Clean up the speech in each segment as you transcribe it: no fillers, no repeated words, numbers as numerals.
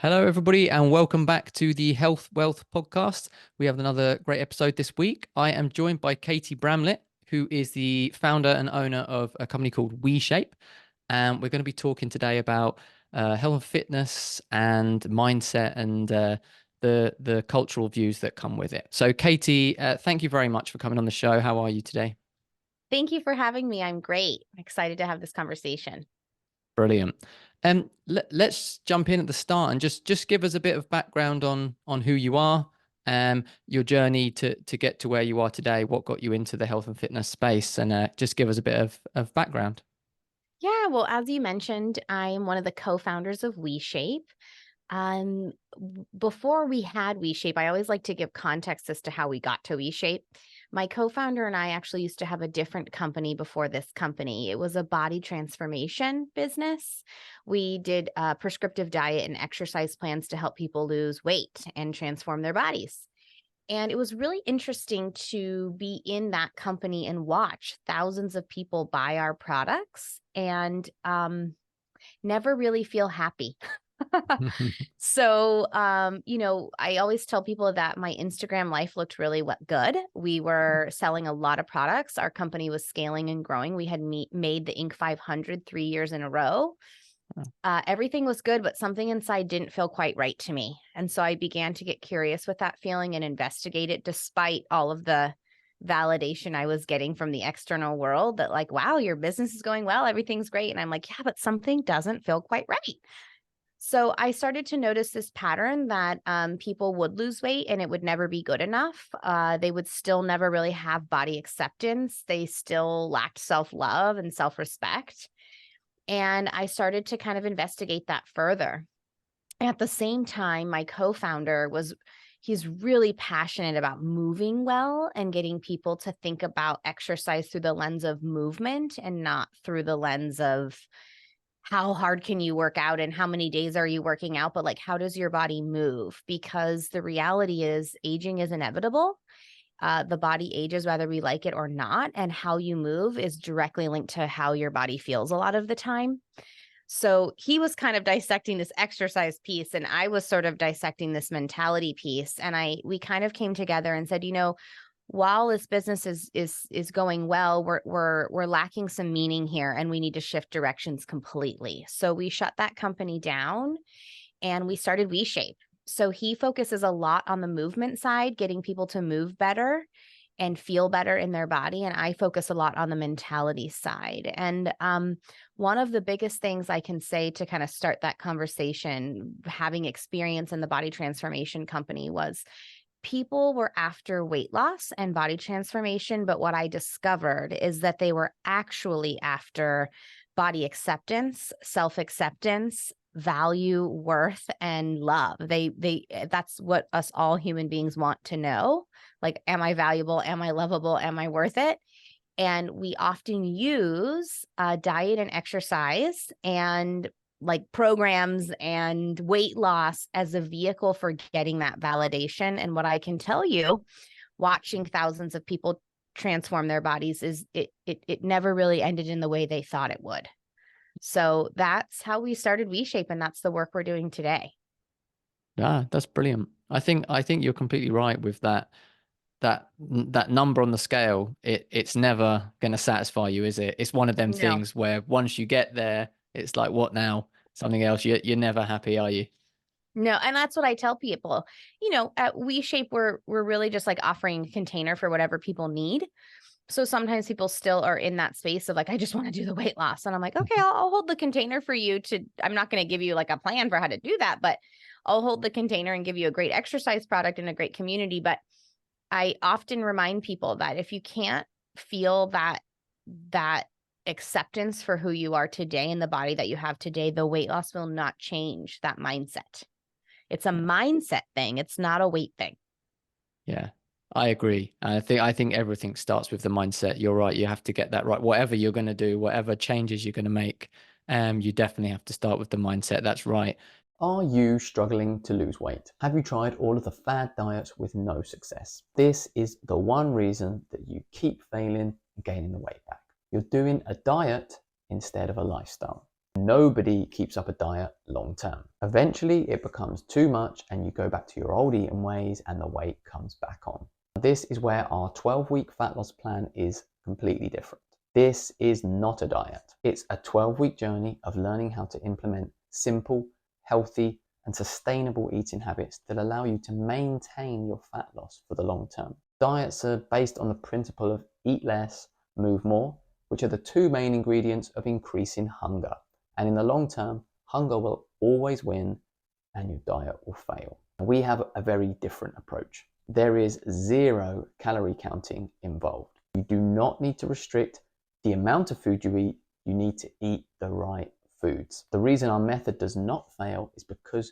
Hello, everybody, and welcome back to the Health Wealth podcast. We have another great episode this week. I am joined by Katie Bramlett, who is the founder and owner of a company called WeShape. And we're going to be talking today about health and fitness and mindset and the cultural views that come with it. So, Katie, thank you very much for coming on the show. How are you today? Thank you for having me. I'm great. I'm excited to have this conversation. Brilliant. Let's jump in at the start and just give us a bit of background on who you are, your journey to get to where you are today, what got you into the health and fitness space, and just give us a bit of background. Yeah, well, as you mentioned, I'm one of the co-founders of WeShape. Before we had WeShape, I always like to give context as to how we got to WeShape. My co-founder and I actually used to have a different company before this company. It was a body transformation business. We did prescriptive diet and exercise plans to help people lose weight and transform their bodies. And it was really interesting to be in that company and watch thousands of people buy our products and never really feel happy. So, I always tell people that my Instagram life looked really good. We were selling a lot of products. Our company was scaling and growing. We had made the Inc. 500 3 years in a row. Everything was good, but something inside didn't feel quite right to me. And so I began to get curious with that feeling and investigate it, despite all of the validation I was getting from the external world that, like, wow, your business is going well, everything's great. And I'm like, yeah, but something doesn't feel quite right. So I started to notice this pattern that people would lose weight and it would never be good enough. They would still never really have body acceptance. They still lacked self-love and self-respect. And I started to kind of investigate that further. At the same time, my co-founder he's really passionate about moving well and getting people to think about exercise through the lens of movement and not through the lens of how hard can you work out and how many days are you working out, but like, how does your body move? Because the reality is aging is inevitable. The body ages whether we like it or not, and how you move is directly linked to how your body feels a lot of the time. So he was kind of dissecting this exercise piece, and I was sort of dissecting this mentality piece. And we kind of came together and said, while this business is going well, we're lacking some meaning here, and we need to shift directions completely. So we shut that company down, and we started WeShape. So he focuses a lot on the movement side, getting people to move better and feel better in their body. And I focus a lot on the mentality side. And one of the biggest things I can say to kind of start that conversation, having experience in the body transformation company, was people were after weight loss and body transformation. But what I discovered is that they were actually after body acceptance, self-acceptance, value, worth, and love. That's what us all human beings want to know. Like, am I valuable? Am I lovable? Am I worth it? And we often use diet and exercise and like programs and weight loss as a vehicle for getting that validation. And what I can tell you, watching thousands of people transform their bodies, is it never really ended in the way they thought it would. So that's how we started WeShape, and that's the work we're doing today. Yeah, that's brilliant. I think you're completely right with that number on the scale. It's never going to satisfy you, is it? It's one of them No, things where once you get there, it's like, what now? Something else. You're never happy, are you? no. And that's what I tell people. At WeShape, we're really just like offering a container for whatever people need. So sometimes people still are in that space of like, I just want to do the weight loss. And I'm like, okay, I'll hold the container for you I'm not going to give you like a plan for how to do that, but I'll hold the container and give you a great exercise product and a great community. But I often remind people that if you can't feel that acceptance for who you are today and the body that you have today, the weight loss will not change that mindset. It's a mindset thing. It's not a weight thing. Yeah, I agree. And I think everything starts with the mindset. You're right. You have to get that right. Whatever you're going to do, whatever changes you're going to make, you definitely have to start with the mindset. That's right. Are you struggling to lose weight? Have you tried all of the fad diets with no success? This is the one reason that you keep failing and gaining the weight back. You're doing a diet instead of a lifestyle. Nobody keeps up a diet long term. Eventually it becomes too much and you go back to your old eating ways and the weight comes back on. This is where our 12-week fat loss plan is completely different. This is not a diet. It's a 12-week journey of learning how to implement simple, healthy, and sustainable eating habits that allow you to maintain your fat loss for the long term. Diets are based on the principle of eat less, move more, which are the two main ingredients of increasing hunger. And in the long term, hunger will always win and your diet will fail. We have a very different approach. There is 0 calorie counting involved. You do not need to restrict the amount of food you eat. You need to eat the right foods. The reason our method does not fail is because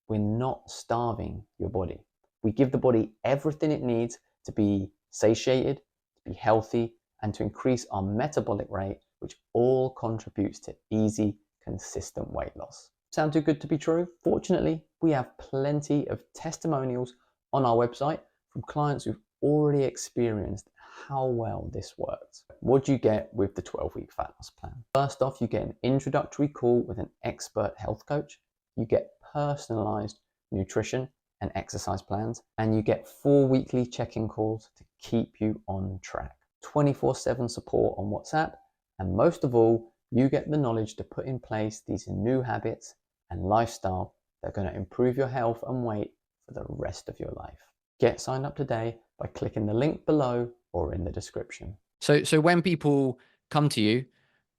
we're not starving your body. We give the body everything it needs to be satiated, to be healthy, and to increase our metabolic rate, which all contributes to easy, consistent weight loss. Sound too good to be true? Fortunately, we have plenty of testimonials on our website from clients who've already experienced how well this works. What do you get with the 12-week fat loss plan? First off, you get an introductory call with an expert health coach. You get personalized nutrition and exercise plans, and you get 4 weekly check-in calls to keep you on track. 24/7 support on WhatsApp, and most of all, you get the knowledge to put in place these new habits and lifestyle that are going to improve your health and weight for the rest of your life. Get signed up today by clicking the link below or in the description. So when people come to you,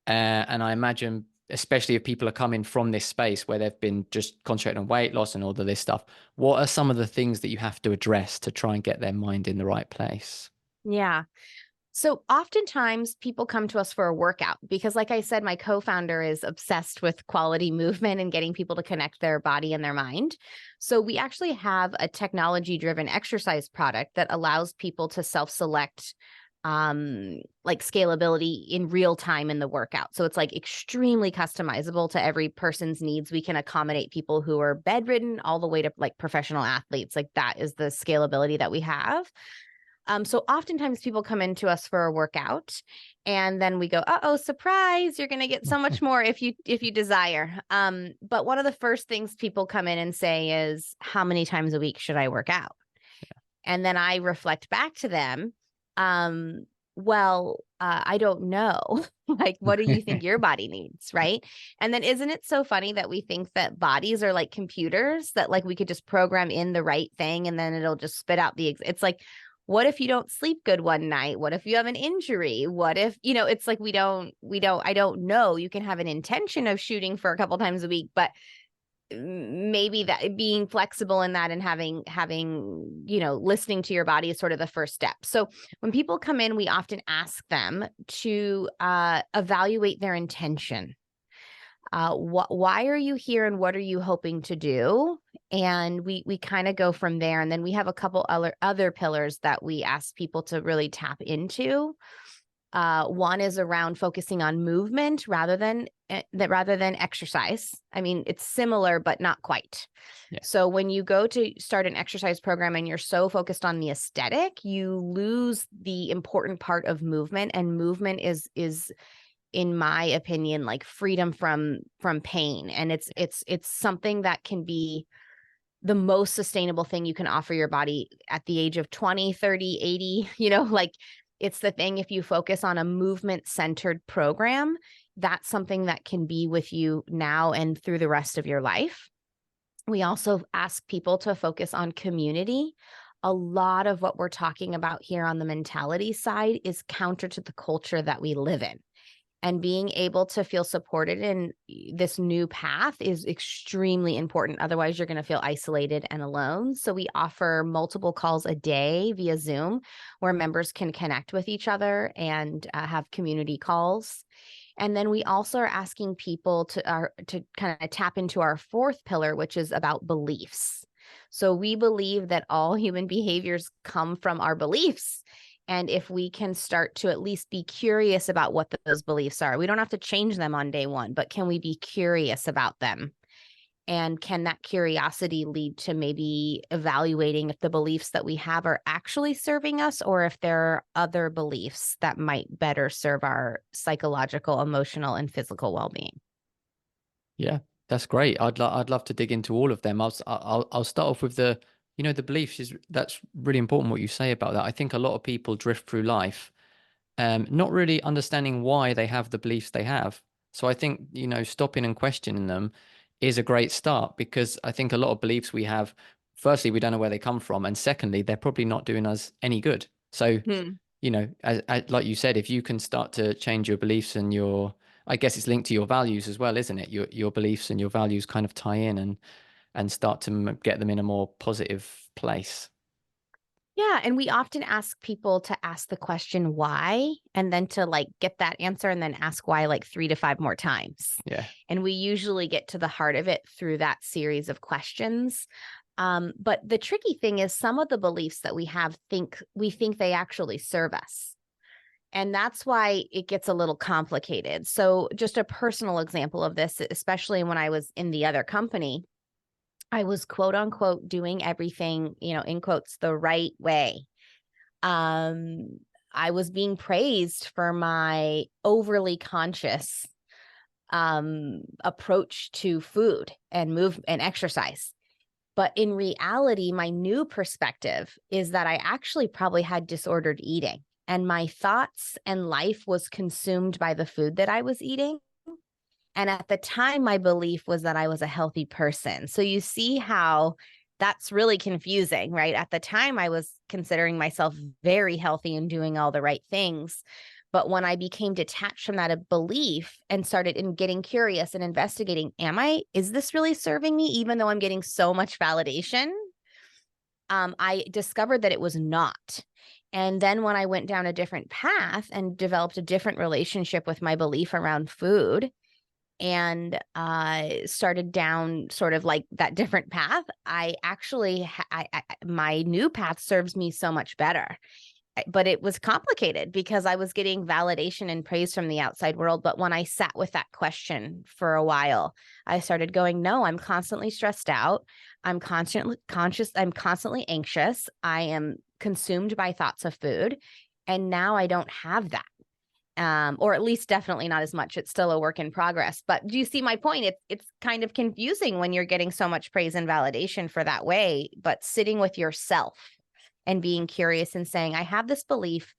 and I imagine, especially if people are coming from this space where they've been just concentrating on weight loss and all of this stuff, what are some of the things that you have to address to try and get their mind in the right place? Yeah. So oftentimes people come to us for a workout because, like I said, my co-founder is obsessed with quality movement and getting people to connect their body and their mind. So we actually have a technology-driven exercise product that allows people to self-select like scalability in real time in the workout. So it's like extremely customizable to every person's needs. We can accommodate people who are bedridden all the way to like professional athletes. Like that is the scalability that we have. So oftentimes people come into us for a workout and then we go, uh-oh, surprise, you're going to get so much more if you desire. But one of the first things people come in and say is, how many times a week should I work out? Yeah. And then I reflect back to them. I don't know. Like, what do you think your body needs? Right. And then isn't it so funny that we think that bodies are like computers, that like we could just program in the right thing and then it'll just spit out it's like, what if you don't sleep good one night? What if you have an injury? What if, it's like, I don't know. You can have an intention of shooting for a couple times a week, but maybe that being flexible in that and having, listening to your body is sort of the first step. So when people come in, we often ask them to evaluate their intention. Why are you here and what are you hoping to do? And we kind of go from there. And then we have a couple other pillars that we ask people to really tap into. One is around focusing on movement rather than exercise. I mean, it's similar, but not quite. Yeah. So when you go to start an exercise program and you're so focused on the aesthetic, you lose the important part of movement. And movement is in my opinion, like freedom from pain. And it's something that can be the most sustainable thing you can offer your body at the age of 20, 30, 80, like it's the thing. If you focus on a movement centered program, that's something that can be with you now and through the rest of your life. We also ask people to focus on community. A lot of what we're talking about here on the mentality side is counter to the culture that we live in. And being able to feel supported in this new path is extremely important. Otherwise, you're going to feel isolated and alone. So we offer multiple calls a day via Zoom where members can connect with each other and have community calls. And then we also are asking people to kind of tap into our fourth pillar, which is about beliefs. So we believe that all human behaviors come from our beliefs. And if we can start to at least be curious about what those beliefs are, we don't have to change them on day one, but can we be curious about them? And can that curiosity lead to maybe evaluating if the beliefs that we have are actually serving us, or if there are other beliefs that might better serve our psychological, emotional, and physical well-being? Yeah, that's great. I'd love to dig into all of them. I'll start off with the, the beliefs is that's really important what you say about that. I think a lot of people drift through life, not really understanding why they have the beliefs they have. So I think, stopping and questioning them is a great start, because I think a lot of beliefs we have, firstly, we don't know where they come from, and secondly, they're probably not doing us any good. So, like you said, if you can start to change your beliefs and I guess it's linked to your values as well, isn't it? Your beliefs and your values kind of tie in and start to get them in a more positive place. Yeah. And we often ask people to ask the question why, and then to like get that answer and then ask why like 3 to 5 more times. Yeah. And we usually get to the heart of it through that series of questions. But the tricky thing is some of the beliefs that we have we think they actually serve us. And that's why it gets a little complicated. So just a personal example of this, especially when I was in the other company, I was quote unquote doing everything, in quotes, the right way. I was being praised for my overly conscious approach to food and move and exercise. But in reality, my new perspective is that I actually probably had disordered eating, and my thoughts and life was consumed by the food that I was eating. And at the time, my belief was that I was a healthy person. So you see how that's really confusing, right? At the time, I was considering myself very healthy and doing all the right things. But when I became detached from that belief and started getting curious and investigating, is this really serving me, even though I'm getting so much validation? I discovered that it was not. And then when I went down a different path and developed a different relationship with my belief around food, and started down sort of like that different path, I actually, my new path serves me so much better. But it was complicated because I was getting validation and praise from the outside world. But when I sat with that question for a while, I started going, no, I'm constantly stressed out. I'm constantly conscious. I'm constantly anxious. I am consumed by thoughts of food. And now I don't have that. Or at least definitely not as much. It's still a work in progress. But do you see my point? It's kind of confusing when you're getting so much praise and validation for that way, but sitting with yourself and being curious and saying, I have this belief.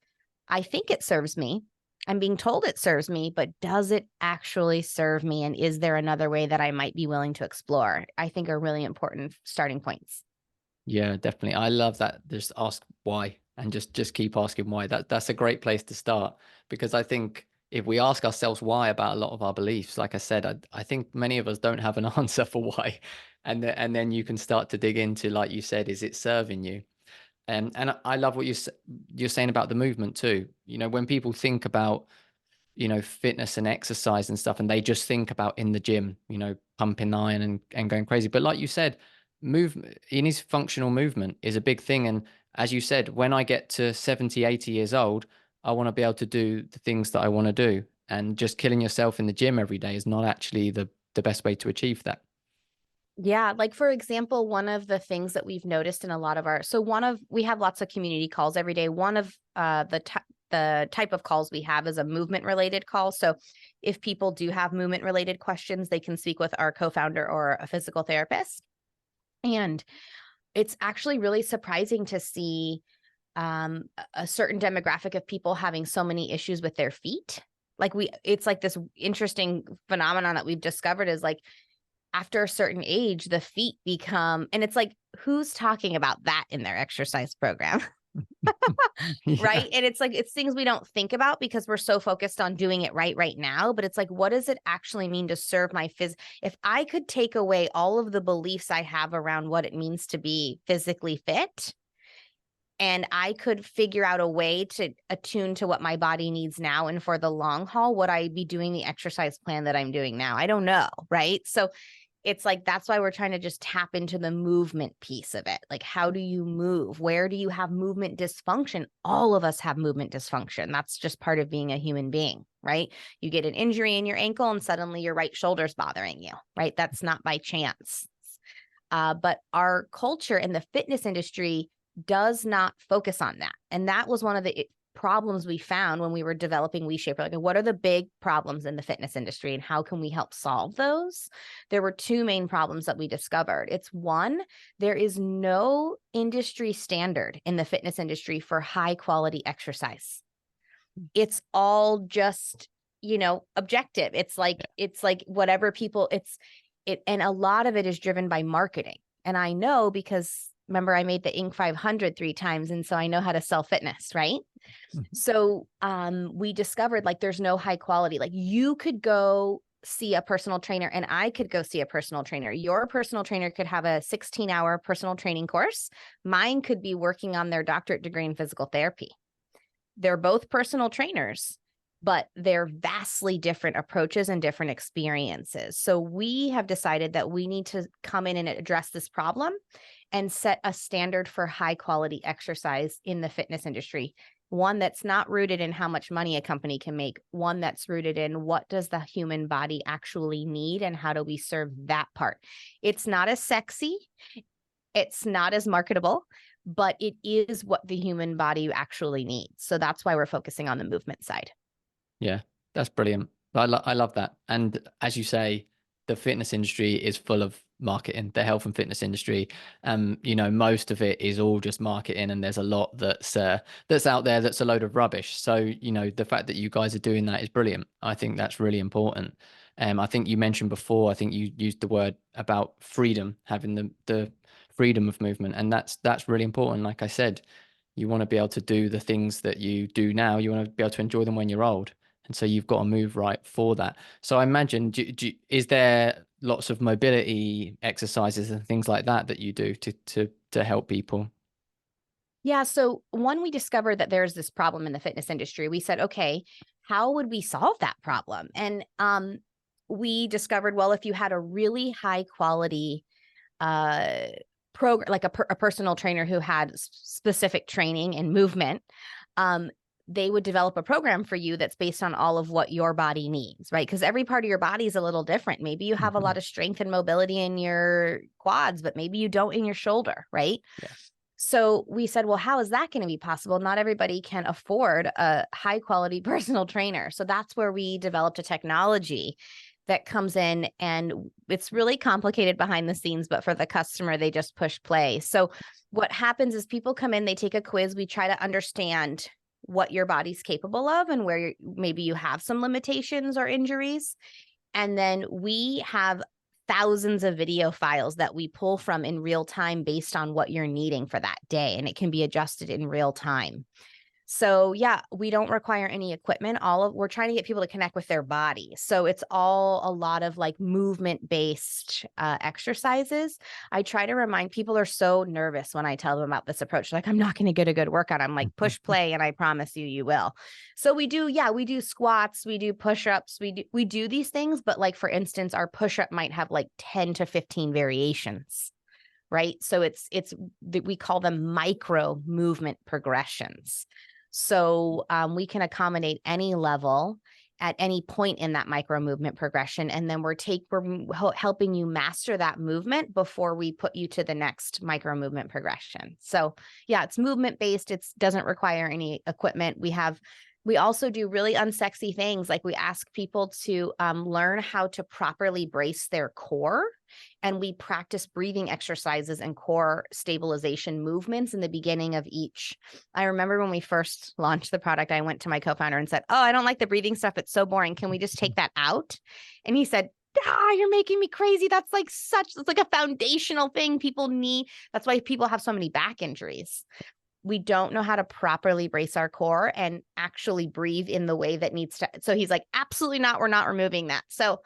I think it serves me. I'm being told it serves me, but does it actually serve me? And is there another way that I might be willing to explore? I think are really important starting points. Yeah, definitely. I love that. Just ask why and just keep asking why. That's a great place to start, because I think if we ask ourselves why about a lot of our beliefs, like I said, I think many of us don't have an answer for why. And then you can start to dig into, like you said, is it serving you? And I love what you're saying about the movement too. When people think about, fitness and exercise and stuff, and they just think about in the gym, pumping iron and going crazy. But like you said, functional movement is a big thing. And as you said, when I get to 70, 80 years old, I want to be able to do the things that I want to do. And just killing yourself in the gym every day is not actually the best way to achieve that. Yeah. Like, for example, one of the things that we've noticed in a lot of we have lots of community calls every day. One of the type of calls we have is a movement related call. So if people do have movement related questions, they can speak with our co-founder or a physical therapist. And it's actually really surprising to see a certain demographic of people having so many issues with their feet. It's like this interesting phenomenon that we've discovered is like, after a certain age, the feet become, and it's like, who's talking about that in their exercise program? Yeah. Right. And it's like, it's things we don't think about because we're so focused on doing it right now. But it's like, what does it actually mean to serve my if I could take away all of the beliefs I have around what it means to be physically fit, and I could figure out a way to attune to what my body needs now and for the long haul, would I be doing the exercise plan that I'm doing now? I don't know. Right. So it's like, that's why we're trying to just tap into the movement piece of it. Like, how do you move? Where do you have movement dysfunction? All of us have movement dysfunction. That's just part of being a human being, right? You get an injury in your ankle and suddenly your right shoulder's bothering you, right? That's not by chance. But our culture in the fitness industry does not focus on that. And that was one of the problems we found when we were developing WeShape. Like, what are the big problems in the fitness industry and how can we help solve those? There were two main problems that we discovered. It's one, there is no industry standard in the fitness industry for high quality exercise. It's all just, objective. It's like whatever people, and a lot of it is driven by marketing. And I know because remember, I made the Inc. 500 3 times. And so I know how to sell fitness, right? Mm-hmm. So we discovered like there's no high quality. Like you could go see a personal trainer and I could go see a personal trainer. Your personal trainer could have a 16-hour personal training course. Mine could be working on their doctorate degree in physical therapy. They're both personal trainers, but they're vastly different approaches and different experiences. So we have decided that we need to come in and address this problem and set a standard for high quality exercise in the fitness industry. One that's not rooted in how much money a company can make, one that's rooted in what does the human body actually need and how do we serve that part. It's not as sexy, it's not as marketable, but it is what the human body actually needs. So that's why we're focusing on the movement side. Yeah, that's brilliant. I love that. And as you say, the fitness industry is full of marketing, the health and fitness industry. Most of it is all just marketing, and there's a lot that's out there that's a load of rubbish. So, the fact that you guys are doing that is brilliant. I think that's really important. I think you mentioned before, I think you used the word about freedom, having the freedom of movement. And that's really important. Like I said, you want to be able to do the things that you do now. You want to be able to enjoy them when you're old. And so you've got to move right for that. So I imagine, is there lots of mobility exercises and things like that you do to help people? Yeah. So when we discovered that there's this problem in the fitness industry, we said, okay, how would we solve that problem? And we discovered, well, if you had a really high quality program, like a personal trainer who had specific training and movement, they would develop a program for you that's based on all of what your body needs, right? Because every part of your body is a little different. Maybe you have a lot of strength and mobility in your quads, but maybe you don't in your shoulder, right? Yeah. So we said, well, how is that going to be possible? Not everybody can afford a high quality personal trainer. So that's where we developed a technology that comes in, and it's really complicated behind the scenes, but for the customer, they just push play. So what happens is people come in, they take a quiz. We try to understand what your body's capable of and where maybe you have some limitations or injuries. And then we have thousands of video files that we pull from in real time based on what you're needing for that day. And it can be adjusted in real time. So yeah, we don't require any equipment. We're trying to get people to connect with their body. So it's all a lot of like movement-based exercises. I try to remind people are so nervous when I tell them about this approach. Like, I'm not going to get a good workout. I'm like, push play, and I promise you will. So we do squats, we do push-ups, we do these things, but like, for instance, our push-up might have like 10 to 15 variations. Right. So we call them micro movement progressions. So we can accommodate any level at any point in that micro movement progression. And then we're helping you master that movement before we put you to the next micro movement progression. So yeah, it's movement based. It doesn't require any equipment. We also do really unsexy things. Like we ask people to learn how to properly brace their core. And we practice breathing exercises and core stabilization movements in the beginning of each. I remember when we first launched the product, I went to my co-founder and said, oh, I don't like the breathing stuff. It's so boring. Can we just take that out? And he said, you're making me crazy. It's like a foundational thing people need. That's why people have so many back injuries. We don't know how to properly brace our core and actually breathe in the way that needs to. So he's like, absolutely not. We're not removing that. So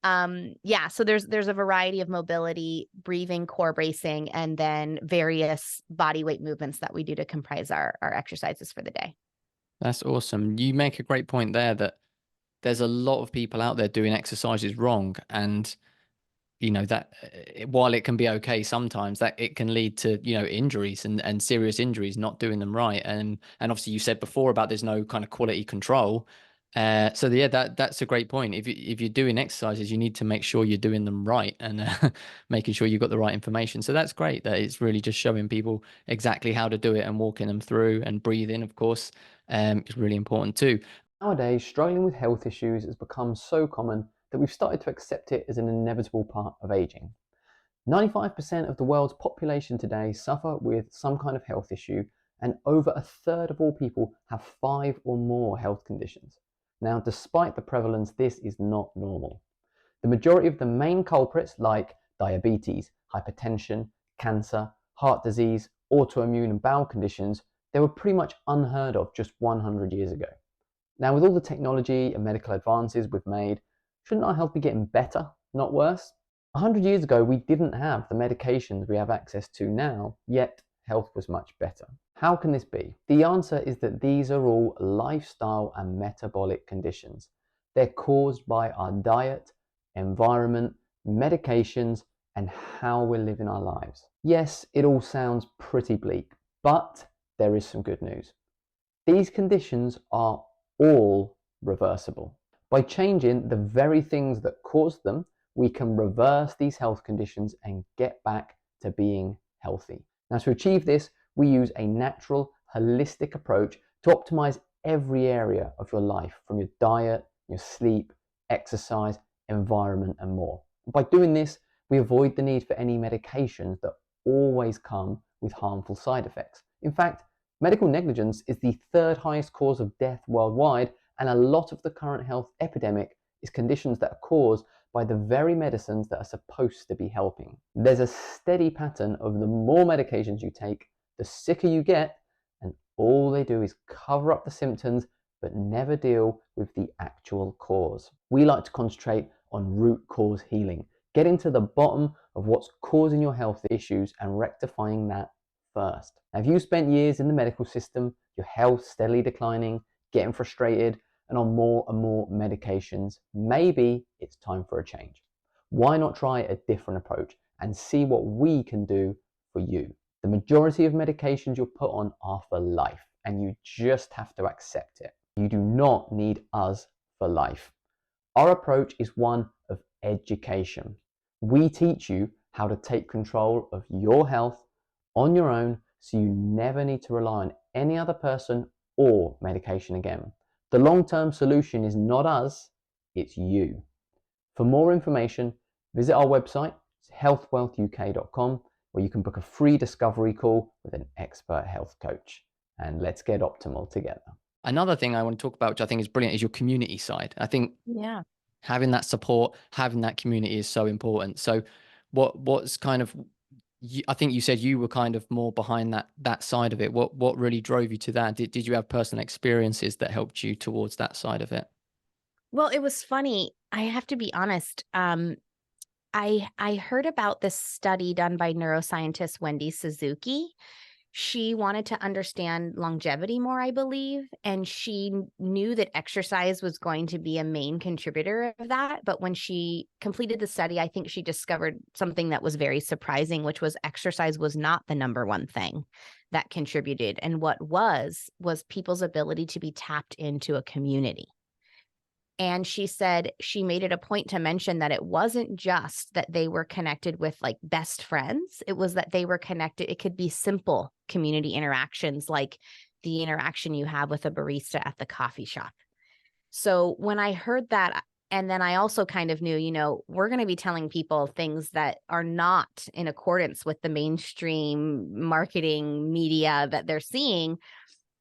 so there's a variety of mobility, breathing, core bracing, and then various body weight movements that we do to comprise our exercises for the day. That's awesome. You make a great point there that there's a lot of people out there doing exercises wrong. And that while it can be okay sometimes, that it can lead to injuries and serious injuries, not doing them right. And obviously you said before about there's no kind of quality control. So yeah, that's a great point. If you're doing exercises, you need to make sure you're doing them right and making sure you've got the right information. So that's great that it's really just showing people exactly how to do it and walking them through, and breathing, of course, is really important too. Nowadays, struggling with health issues has become so common that we've started to accept it as an inevitable part of aging. 95% of the world's population today suffer with some kind of health issue, and over a third of all people have 5 or more health conditions. Now, despite the prevalence, this is not normal. The majority of the main culprits, like diabetes, hypertension, cancer, heart disease, autoimmune and bowel conditions, they were pretty much unheard of just 100 years ago. Now, with all the technology and medical advances we've made, shouldn't our health be getting better, not worse? 100 years ago, we didn't have the medications we have access to now, yet health was much better. How can this be? The answer is that these are all lifestyle and metabolic conditions. They're caused by our diet, environment, medications, and how we're living our lives. Yes, it all sounds pretty bleak, but there is some good news. These conditions are all reversible. By changing the very things that caused them, we can reverse these health conditions and get back to being healthy. Now, to achieve this, we use a natural, holistic approach to optimize every area of your life, from your diet, your sleep, exercise, environment, and more. By doing this, we avoid the need for any medications that always come with harmful side effects. In fact, medical negligence is the 3rd highest cause of death worldwide, and a lot of the current health epidemic is conditions that are caused by the very medicines that are supposed to be helping. There's a steady pattern of the more medications you take, the sicker you get, and all they do is cover up the symptoms but never deal with the actual cause. We like to concentrate on root cause healing, getting to the bottom of what's causing your health issues and rectifying that first. Now, if you spent years in the medical system, your health steadily declining, getting frustrated, and on more and more medications, maybe it's time for a change. Why not try a different approach and see what we can do for you? The majority of medications you're put on are for life, and you just have to accept it. You do not need us for life. Our approach is one of education. We teach you how to take control of your health on your own, so you never need to rely on any other person or medication again. The long-term solution is not us, it's you. For more information, visit our website, healthwealthuk.com, where you can book a free discovery call with an expert health coach. And let's get optimal together. Another thing I want to talk about, which I think is brilliant, is your community side. I think having that support, having that community is so important. So what's kind of, I think you said you were kind of more behind that side of it. What really drove you to that? Did you have personal experiences that helped you towards that side of it? Well, it was funny. I have to be honest. I heard about this study done by neuroscientist Wendy Suzuki. She wanted to understand longevity more, I believe, and she knew that exercise was going to be a main contributor of that. But when she completed the study, I think she discovered something that was very surprising, which was exercise was not the number one thing that contributed. And what was people's ability to be tapped into a community. And she said she made it a point to mention that it wasn't just that they were connected with like best friends. It was that they were connected. It could be simple community interactions, like the interaction you have with a barista at the coffee shop. So when I heard that, and then I also kind of knew, we're going to be telling people things that are not in accordance with the mainstream marketing media that they're seeing.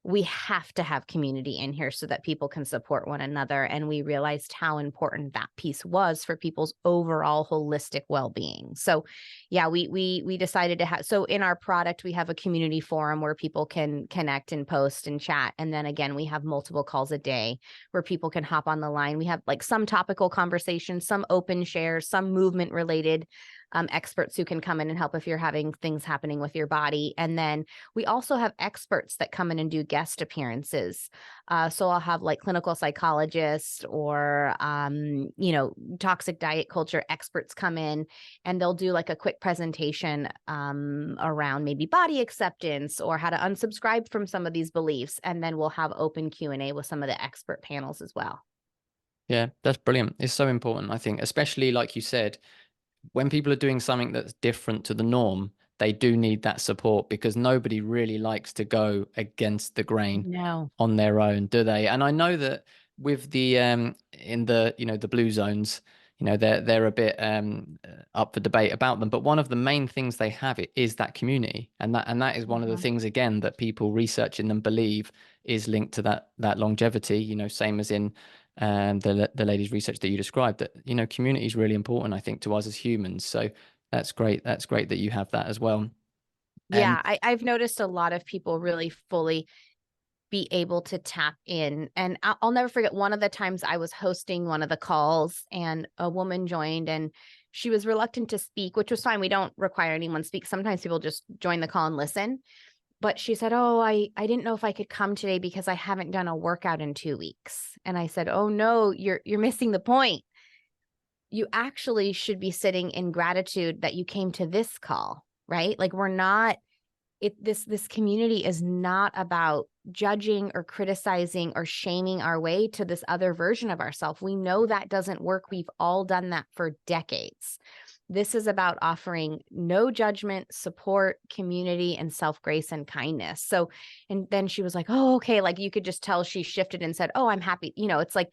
We have to have community in here so that people can support one another. And we realized how important that piece was for people's overall holistic well-being. So yeah, we decided to have, so in our product, we have a community forum where people can connect and post and chat. And then again, we have multiple calls a day where people can hop on the line. We have like some topical conversations, some open shares, some movement related. experts who can come in and help if you're having things happening with your body. And then we also have experts that come in and do guest appearances. So I'll have like clinical psychologists or, toxic diet culture experts come in, and they'll do like a quick presentation around maybe body acceptance or how to unsubscribe from some of these beliefs. And then we'll have open Q&A with some of the expert panels as well. Yeah, that's brilliant. It's so important, I think, especially like you said, when people are doing something that's different to the norm, they do need that support, because nobody really likes to go against the grain No. on their own, do they? And I know that with the in the the blue zones, they're a bit up for debate about them, but one of the main things they have is that community, and that is one of the things, again, that people researching them believe is linked to that longevity, same as in the ladies' research that you described, that community is really important, I think, to us as humans. So that's great that you have that as well. Yeah, I've noticed a lot of people really fully be able to tap in. And I'll never forget one of the times I was hosting one of the calls and a woman joined, and she was reluctant to speak, which was fine. We don't require anyone to speak. Sometimes people just join the call and listen. But she said, "Oh, I didn't know if I could come today because I haven't done a workout in 2 weeks." And I said, "Oh no, you're missing the point. You actually should be sitting in gratitude that you came to this call, right? Like this community is not about judging or criticizing or shaming our way to this other version of ourselves. We know that doesn't work. We've all done that for decades. This is about offering no judgment, support, community, and self-grace and kindness." So, and then she was like, "Oh, okay." Like you could just tell she shifted and said, "Oh, I'm happy." It's like,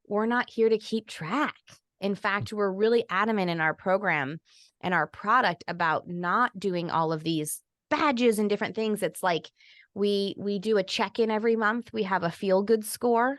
we're not here to keep track. In fact, we're really adamant in our program and our product about not doing all of these badges and different things. It's like we do a check-in every month. We have a feel-good score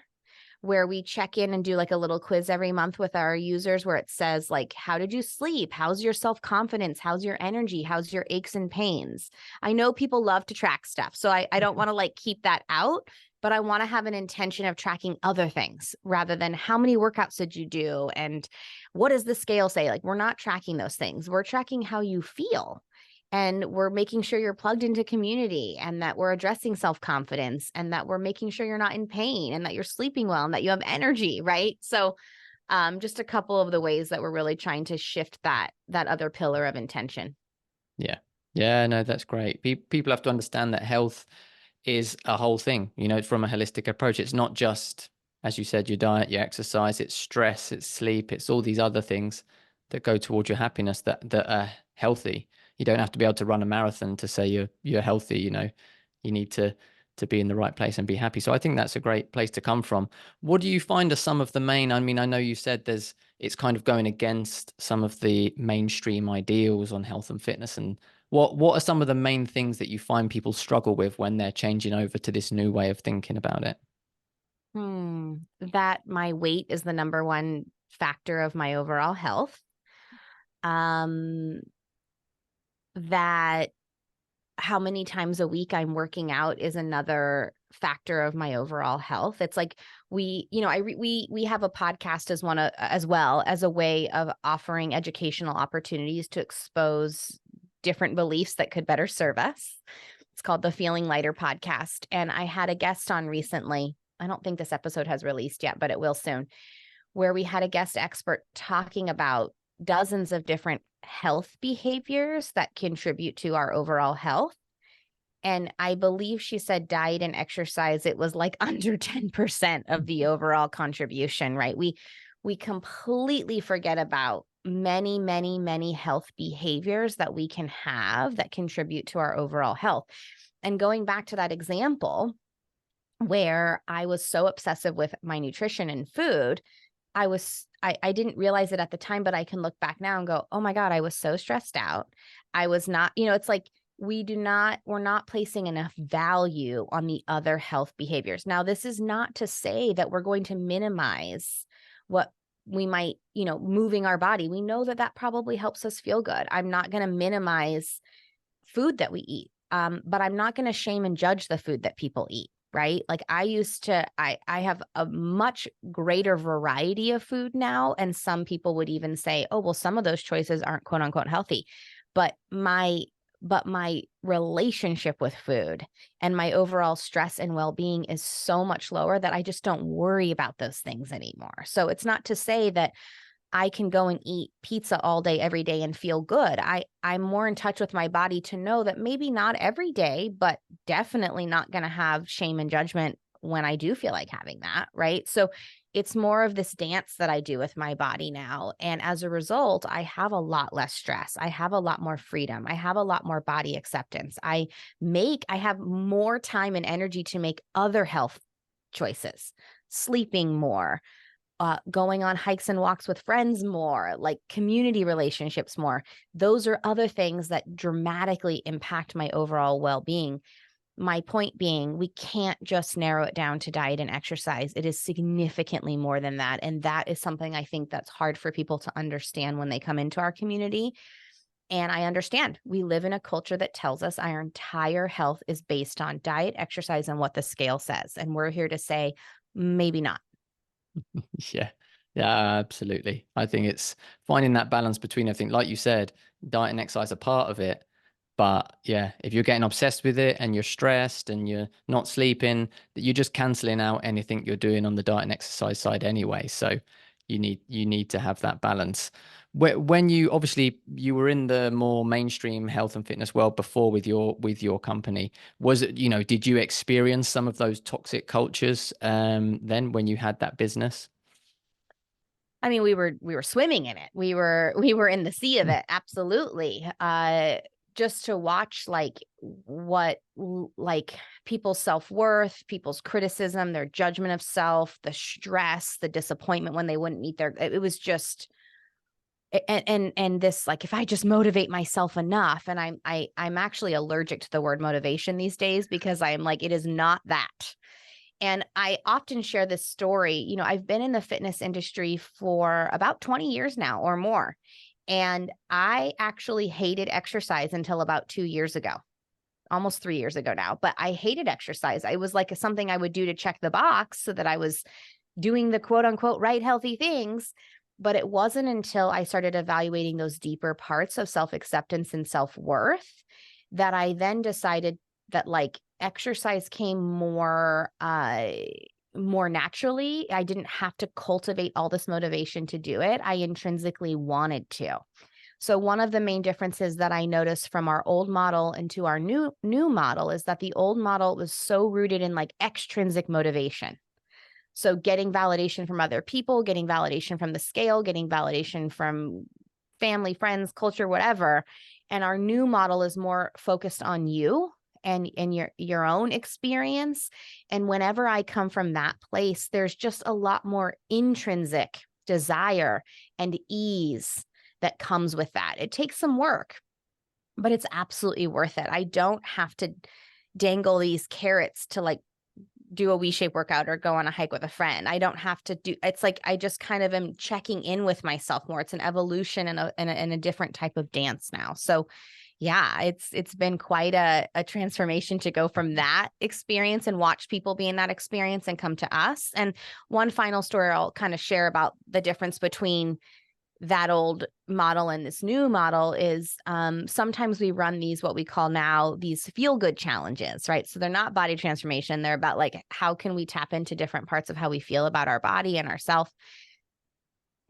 where we check in and do like a little quiz every month with our users where it says like, how did you sleep? How's your self-confidence? How's your energy? How's your aches and pains? I know people love to track stuff, so I don't want to like keep that out, but I want to have an intention of tracking other things rather than how many workouts did you do and what does the scale say? Like, we're not tracking those things. We're tracking how you feel. And we're making sure you're plugged into community, and that we're addressing self-confidence, and that we're making sure you're not in pain, and that you're sleeping well, and that you have energy, right? So just a couple of the ways that we're really trying to shift that other pillar of intention. Yeah. Yeah, no, that's great. People have to understand that health is a whole thing, from a holistic approach. It's not just, as you said, your diet, your exercise, it's stress, it's sleep, it's all these other things that go towards your happiness that are healthy. You don't have to be able to run a marathon to say you're healthy. You need to be in the right place and be happy. So I think that's a great place to come from. What do you find are some of the main, I mean, I know you said it's kind of going against some of the mainstream ideals on health and fitness, and what are some of the main things that you find people struggle with when they're changing over to this new way of thinking about it? That my weight is the number one factor of my overall health. That how many times a week I'm working out is another factor of my overall health. It's like we have a podcast as well as a way of offering educational opportunities to expose different beliefs that could better serve us. It's called the Feeling Lighter podcast. And I had a guest on recently. I don't think this episode has released yet, but it will soon, where we had a guest expert talking about dozens of different health behaviors that contribute to our overall health. And I believe she said diet and exercise, it was like under 10% of the overall contribution, right? We completely forget about many, many, many health behaviors that we can have that contribute to our overall health. And going back to that example where I was so obsessive with my nutrition and food, I didn't realize it at the time, but I can look back now and go, oh my God, I was so stressed out. I was not, it's like we're not placing enough value on the other health behaviors. Now, this is not to say that we're going to minimize what we might, moving our body. We know that probably helps us feel good. I'm not going to minimize food that we eat, but I'm not going to shame and judge the food that people eat. right? Like I used to, I have a much greater variety of food now. And some people would even say, oh, well, some of those choices aren't quote unquote healthy. But my relationship with food and my overall stress and well-being is so much lower that I just don't worry about those things anymore. So it's not to say that I can go and eat pizza all day, every day and feel good. I'm more in touch with my body to know that maybe not every day, but definitely not going to have shame and judgment when I do feel like having that, right? So it's more of this dance that I do with my body now. And as a result, I have a lot less stress. I have a lot more freedom. I have a lot more body acceptance. I have more time and energy to make other health choices, sleeping more, going on hikes and walks with friends more, like community relationships more. Those are other things that dramatically impact my overall well-being. My point being, we can't just narrow it down to diet and exercise. It is significantly more than that. And that is something I think that's hard for people to understand when they come into our community. And I understand we live in a culture that tells us our entire health is based on diet, exercise, and what the scale says. And we're here to say, maybe not. Yeah. Yeah, absolutely. I think it's finding that balance between everything. Like you said, diet and exercise are part of it. But yeah, if you're getting obsessed with it and you're stressed and you're not sleeping, that you're just canceling out anything you're doing on the diet and exercise side anyway. So you need to have that balance. When you obviously you were in the more mainstream health and fitness world before with your company, was it, did you experience some of those toxic cultures then when you had that business? I mean, we were swimming in it. We were in the sea of it. Absolutely. Just to watch like people's self-worth, people's criticism, their judgment of self, the stress, the disappointment when they wouldn't meet it was just, and this, like, if I just motivate myself enough, and I'm actually allergic to the word motivation these days because I'm like, it is not that. And I often share this story. I've been in the fitness industry for about 20 years now or more. And I actually hated exercise until about 2 years ago, almost 3 years ago now. But I hated exercise. I was like something I would do to check the box so that I was doing the quote unquote right healthy things. But it wasn't until I started evaluating those deeper parts of self-acceptance and self-worth that I then decided that like exercise came more naturally. I didn't have to cultivate all this motivation to do it. I intrinsically wanted to. So one of the main differences that I noticed from our old model into our new model is that the old model was so rooted in like extrinsic motivation. So getting validation from other people, getting validation from the scale, getting validation from family, friends, culture, whatever. And our new model is more focused on you and your own experience. And whenever I come from that place, there's just a lot more intrinsic desire and ease that comes with that. It takes some work, but it's absolutely worth it. I don't have to dangle these carrots to like do a WeShape workout or go on a hike with a friend. I don't have to do, it's like, I just kind of am checking in with myself more. It's an evolution and a different type of dance now. So yeah, it's been quite a transformation to go from that experience and watch people be in that experience and come to us. And one final story I'll kind of share about the difference between that old model and this new model is sometimes we run these, what we call now these feel good challenges, right? So they're not body transformation. They're about like, how can we tap into different parts of how we feel about our body and ourself?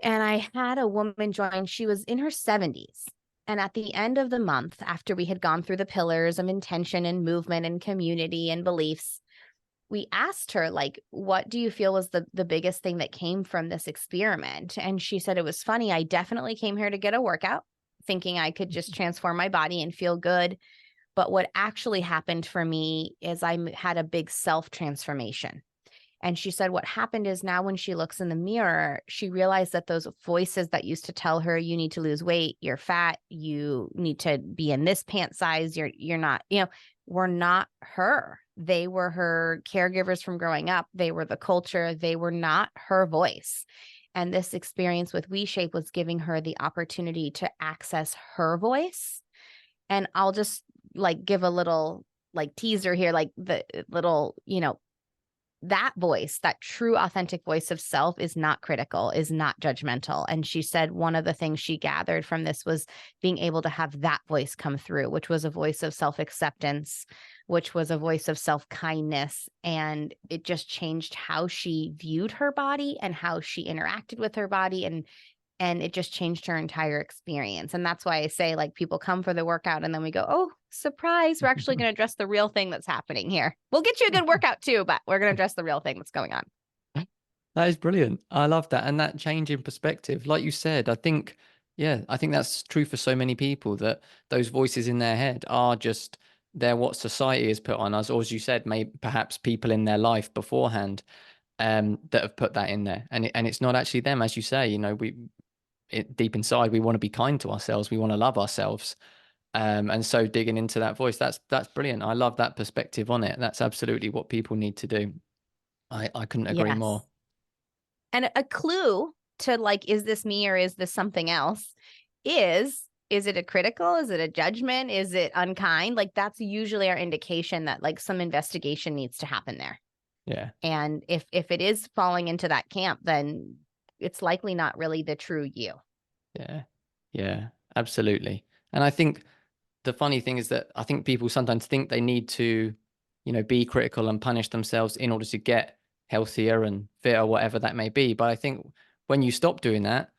And I had a woman join, she was in her 70s. And at the end of the month, after we had gone through the pillars of intention and movement and community and beliefs, we asked her, like, what do you feel was the biggest thing that came from this experiment? And she said, it was funny. I definitely came here to get a workout, thinking I could just transform my body and feel good. But what actually happened for me is I had a big self-transformation. And she said what happened is now when she looks in the mirror, she realized that those voices that used to tell her, you need to lose weight, you're fat, you need to be in this pant size, you're not, were not her. They were her caregivers from growing up. They were the culture. They were not her voice. And this experience with WeShape was giving her the opportunity to access her voice. And I'll just like give a little like teaser here, like the little, that voice, that true, authentic voice of self, is not critical, is not judgmental. And she said one of the things she gathered from this was being able to have that voice come through, which was a voice of self-acceptance, which was a voice of self-kindness. And it just changed how she viewed her body and how she interacted with her body. And it just changed her entire experience. And that's why I say, like, people come for the workout and then we go, oh, surprise, we're actually going to address the real thing that's happening here. We'll get you a good workout too, but we're going to address the real thing that's going on. That is brilliant. I love that. And that change in perspective, like you said, I think that's true for so many people, that those voices in their head are just, they're what society has put on us. Or as you said, maybe perhaps people in their life beforehand that have put that in there. And it's not actually them, as you say, you know, deep inside, we want to be kind to ourselves. We want to love ourselves. And so digging into that voice, that's brilliant. I love that perspective on it. That's absolutely what people need to do. I couldn't agree more. And a clue to, like, is this me or is this something else? Is it a critical? Is it a judgment? Is it unkind? Like, that's usually our indication that, like, some investigation needs to happen there. Yeah. And if it is falling into that camp, then it's likely not really the true you. Yeah, absolutely. And I think the funny thing is that I think people sometimes think they need to, you know, be critical and punish themselves in order to get healthier and fitter, whatever that may be. But I think when you stop doing that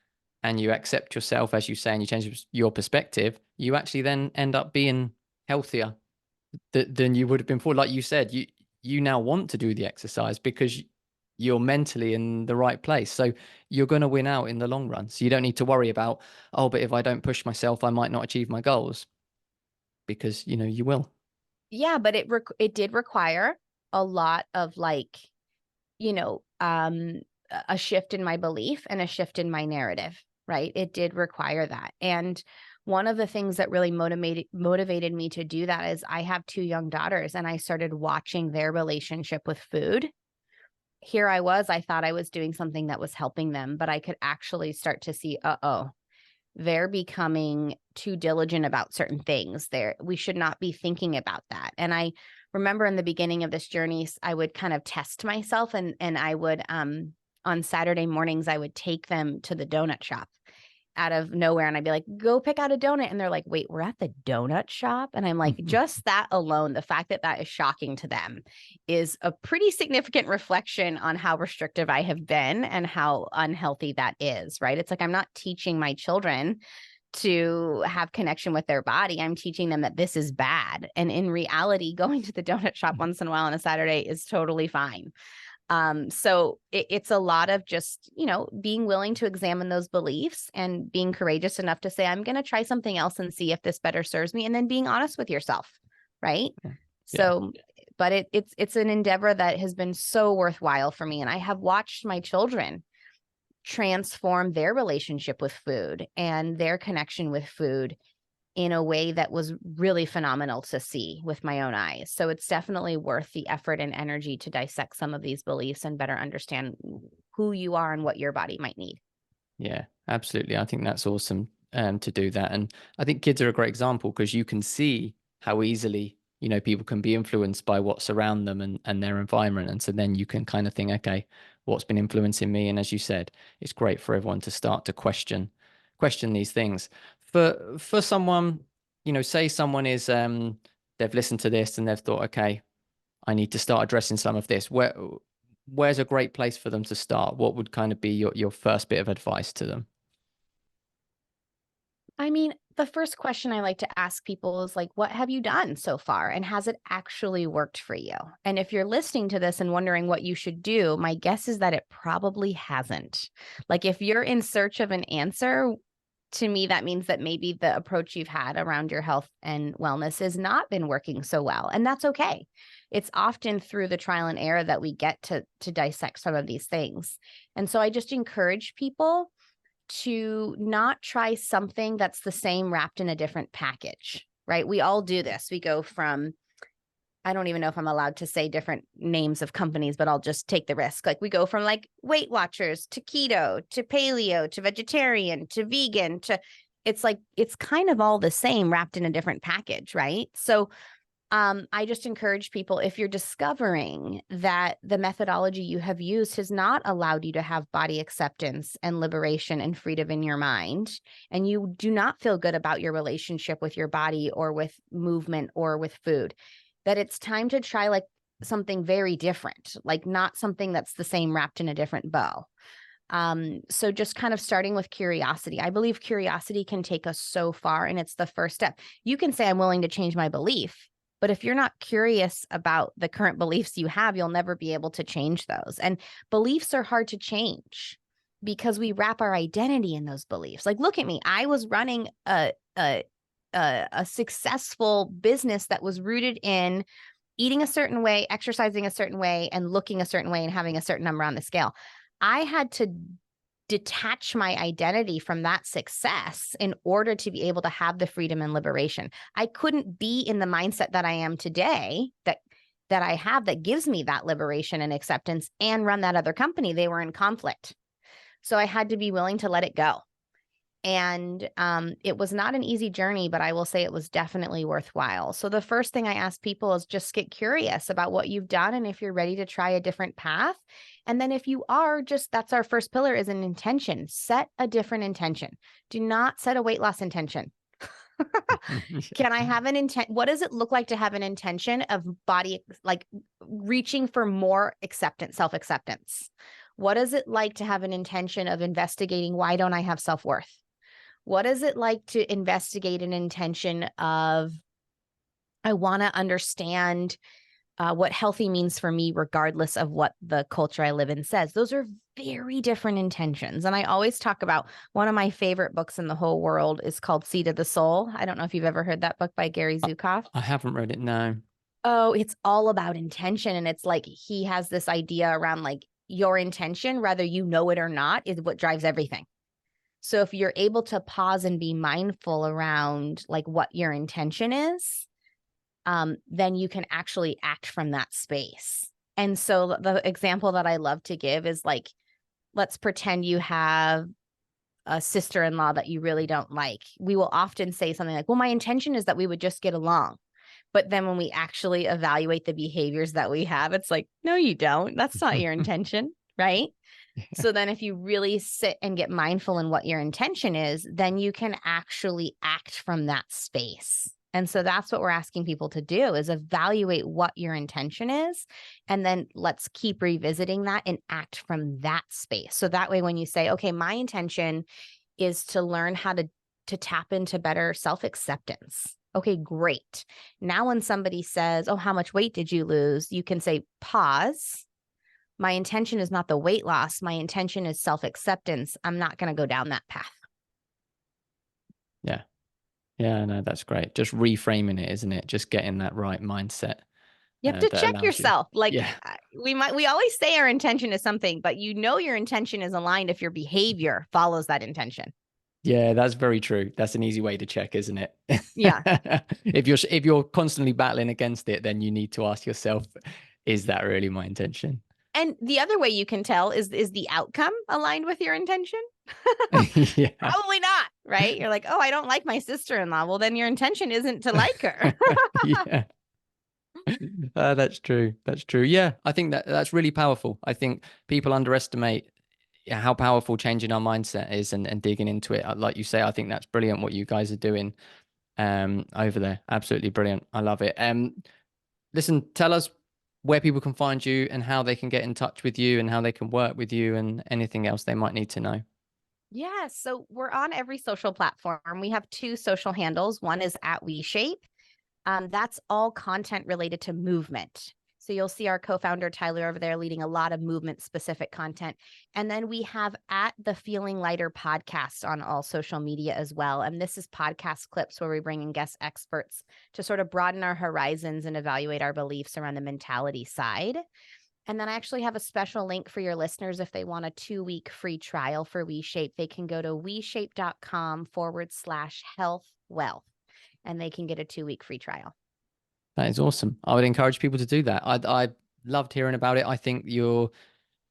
and you accept yourself, as you say, and you change your perspective, you actually then end up being healthier than you would have been before. Like you said, you now want to do the exercise because you're mentally in the right place. So you're going to win out in the long run. So you don't need to worry about, oh, but if I don't push myself, I might not achieve my goals, because, you know, you will. Yeah, but it did require a lot of, like, you know, a shift in my belief and a shift in my narrative, right? It did require that. And one of the things that really motivated me to do that is I have 2 young daughters, and I started watching their relationship with food. Here I thought I was doing something that was helping them, but I could actually start to see, they're becoming too diligent about certain things. We should not be thinking about that. And I remember in the beginning of this journey, I would kind of test myself, and I would, on Saturday mornings, I would take them to the donut shop out of nowhere. And I'd be like, go pick out a donut. And they're like, wait, we're at the donut shop? And I'm like, just that alone, the fact that is shocking to them is a pretty significant reflection on how restrictive I have been and how unhealthy that is, right? It's like, I'm not teaching my children to have connection with their body. I'm teaching them that this is bad. And in reality, going to the donut shop once in a while on a Saturday is totally fine. So it's a lot of just, you know, being willing to examine those beliefs and being courageous enough to say, I'm going to try something else and see if this better serves me. And then being honest with yourself. Right. Yeah. So, but it's an endeavor that has been so worthwhile for me. And I have watched my children transform their relationship with food and their connection with food in a way that was really phenomenal to see with my own eyes. So it's definitely worth the effort and energy to dissect some of these beliefs and better understand who you are and what your body might need. Yeah, absolutely. I think that's awesome to do that. And I think kids are a great example because you can see how easily, you know, people can be influenced by what's around them and their environment. And so then you can kind of think, okay, what's been influencing me? And as you said, it's great for everyone to start to question these things. For someone, you know, say someone is they've listened to this and they've thought, okay, I need to start addressing some of this. Where's a great place for them to start? What would kind of be your first bit of advice to them? I mean, the first question I like to ask people is like, what have you done so far? And has it actually worked for you? And if you're listening to this and wondering what you should do, my guess is that it probably hasn't. Like, if you're in search of an answer, to me, that means that maybe the approach you've had around your health and wellness has not been working so well. And that's okay. It's often through the trial and error that we get to dissect some of these things. And so I just encourage people to not try something that's the same wrapped in a different package, right? We all do this. We go from, I don't even know if I'm allowed to say different names of companies, but I'll just take the risk. Like, we go from like Weight Watchers to keto to paleo to vegetarian to vegan to, it's like, it's kind of all the same wrapped in a different package, right? So I just encourage people, if you're discovering that the methodology you have used has not allowed you to have body acceptance and liberation and freedom in your mind, and you do not feel good about your relationship with your body or with movement or with food, that it's time to try like something very different, like not something that's the same wrapped in a different bow. So just kind of starting with curiosity. I believe curiosity can take us so far, and it's the first step. You can say, I'm willing to change my belief, but if you're not curious about the current beliefs you have, you'll never be able to change those. And beliefs are hard to change because we wrap our identity in those beliefs. Like, look at me. I was running a successful business that was rooted in eating a certain way, exercising a certain way, and looking a certain way and having a certain number on the scale. I had to detach my identity from that success in order to be able to have the freedom and liberation. I couldn't be in the mindset that I am today, that I have, that gives me that liberation and acceptance, and run that other company. They were in conflict. So I had to be willing to let it go. And it was not an easy journey, but I will say it was definitely worthwhile. So the first thing I ask people is just get curious about what you've done and if you're ready to try a different path. And then if you are, that's our first pillar, is an intention. Set a different intention. Do not set a weight loss intention. Can I have an intent? What does it look like to have an intention of body, like reaching for more acceptance, self-acceptance? What is it like to have an intention of investigating, why don't I have self-worth? What is it like to investigate an intention of, I want to understand what healthy means for me, regardless of what the culture I live in says? Those are very different intentions. And I always talk about, one of my favorite books in the whole world is called Seed of the Soul. I don't know if you've ever heard that book by Gary Zukav. I haven't read it, no. Oh, it's all about intention. And it's like, he has this idea around like your intention, whether you know it or not, is what drives everything. So if you're able to pause and be mindful around like what your intention is, then you can actually act from that space. And so the example that I love to give is like, let's pretend you have a sister-in-law that you really don't like. We will often say something like, well, my intention is that we would just get along. But then when we actually evaluate the behaviors that we have, it's like, no, you don't. That's not your intention, right? Yeah. So then if you really sit and get mindful in what your intention is, then you can actually act from that space. And so that's what we're asking people to do, is evaluate what your intention is. And then let's keep revisiting that and act from that space. So that way, when you say, okay, my intention is to learn how to tap into better self-acceptance. Okay, great. Now, when somebody says, oh, how much weight did you lose? You can say, pause. My intention is not the weight loss. My intention is self-acceptance. I'm not going to go down that path. Yeah. Yeah, no, that's great. Just reframing it, isn't it? Just getting that right mindset. You have to check yourself. Like, yeah. we always say our intention is something, but you know your intention is aligned if your behavior follows that intention. Yeah, that's very true. That's an easy way to check, isn't it? Yeah. If you're constantly battling against it, then you need to ask yourself, is that really my intention? And the other way you can tell is the outcome aligned with your intention? Yeah. Probably not, right? You're like, oh, I don't like my sister-in-law. Well, then your intention isn't to like her. Yeah. That's true. That's true. Yeah, I think that's really powerful. I think people underestimate how powerful changing our mindset is and digging into it. Like you say, I think that's brilliant what you guys are doing over there. Absolutely brilliant. I love it. Listen, tell us where people can find you and how they can get in touch with you and how they can work with you and anything else they might need to know. Yeah, so we're on every social platform. We have 2 social handles. One is at WeShape. That's all content related to movement. So you'll see our co-founder, Tyler, over there leading a lot of movement-specific content. And then we have at the Feeling Lighter podcast on all social media as well. And this is podcast clips where we bring in guest experts to sort of broaden our horizons and evaluate our beliefs around the mentality side. And then I actually have a special link for your listeners. If they want a 2-week free trial for WeShape, they can go to WeShape.com/health-wealth, and they can get a 2-week free trial. That is awesome. I would encourage people to do that. I loved hearing about it. I think you're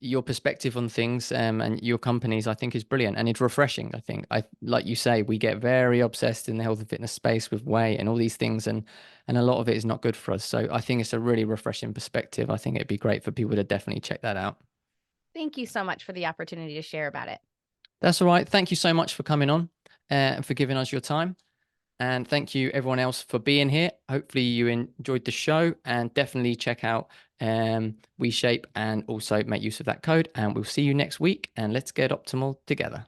your perspective on things and your companies, I think, is brilliant, and it's refreshing. I think, like you say, we get very obsessed in the health and fitness space with weight and all these things, and a lot of it is not good for us. So I think it's a really refreshing perspective. I think it'd be great for people to definitely check that out. Thank you so much for the opportunity to share about it. That's all right. Thank you so much for coming on and for giving us your time. And thank you everyone else for being here. Hopefully you enjoyed the show, and definitely check out WeShape and also make use of that code. And we'll see you next week, and let's get optimal together.